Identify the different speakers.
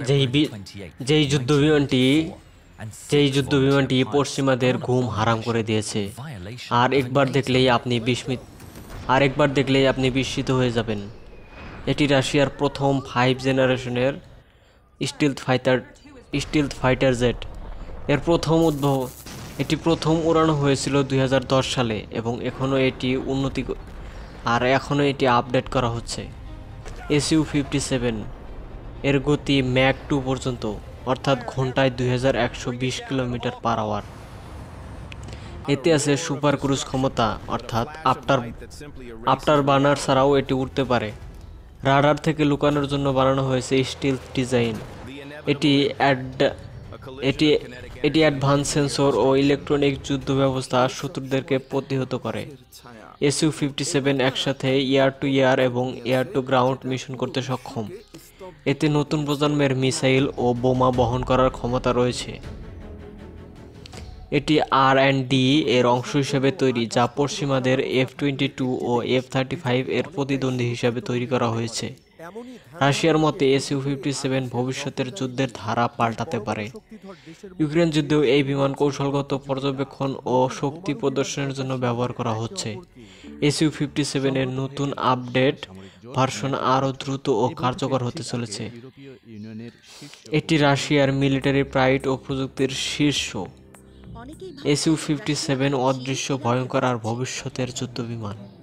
Speaker 1: যেই বি- যেই যুদ্ধবিমানটি পশ্চিমাদের ঘুম হারাম করে দিয়েছে। আর একবার দেখলেই আপনি বিস্মিত হয়ে যাবেন। এটি রাশিয়ার প্রথম 5 জেনারেশনের স্টিলথ ফাইটার জেট। এটি প্রথম উড়ানো হয়েছিল 2010 সালে এবং এখনও এটি আপডেট করা হচ্ছে। SU-57 এর গতি ম্যাক 2 পর্যন্ত, অর্থাৎ ঘন্টায় 2120 কিলোমিটার/আওয়ার। এতে আছে সুপার ক্রুজ ক্ষমতা, অর্থাৎ আফটার বার্নার ছাড়াও এটি উড়তে পারে। রাডার থেকে লুকানোর জন্য বানানো হয়েছে স্টিলথ ডিজাইন। এটি এটি এটি অ্যাডভান্স সেন্সর ও ইলেকট্রনিক যুদ্ধ ব্যবস্থা শত্রুদেরকে প্রতিহত করে। SU-57 একসাথে এয়ার টু এয়ার এবং এয়ার টু গ্রাউন্ড মিশন করতে সক্ষম। এতে নতুন প্রজন্মের মিসাইল ও বোমা বহন করার ক্ষমতা রয়েছে। এটি R&D এর অংশ হিসেবে তৈরি, যা পশ্চিমাদের F-22 ও F-35 এর প্রতিদ্বন্দ্বী হিসেবে তৈরি করা হয়েছে। রাশিয়ার মতে SU-57 ভবিষ্যতের যুদ্ধের ধারা পাল্টাতে পারে। ইউক্রেন যুদ্ধেও এই বিমান কৌশলগত পর্যবেক্ষণ ও শক্তি প্রদর্শনের জন্য ব্যবহার করা হচ্ছে। SU-57 এর নতুন আপডেট ভার্সন আরও দ্রুত ও কার্যকর হতে চলেছে। এটি রাশিয়ার মিলিটারি প্রাইড ও প্রযুক্তির শীর্ষ। SU-57 অদৃশ্য, ভয়ঙ্কর আর ভবিষ্যতের যুদ্ধবিমান।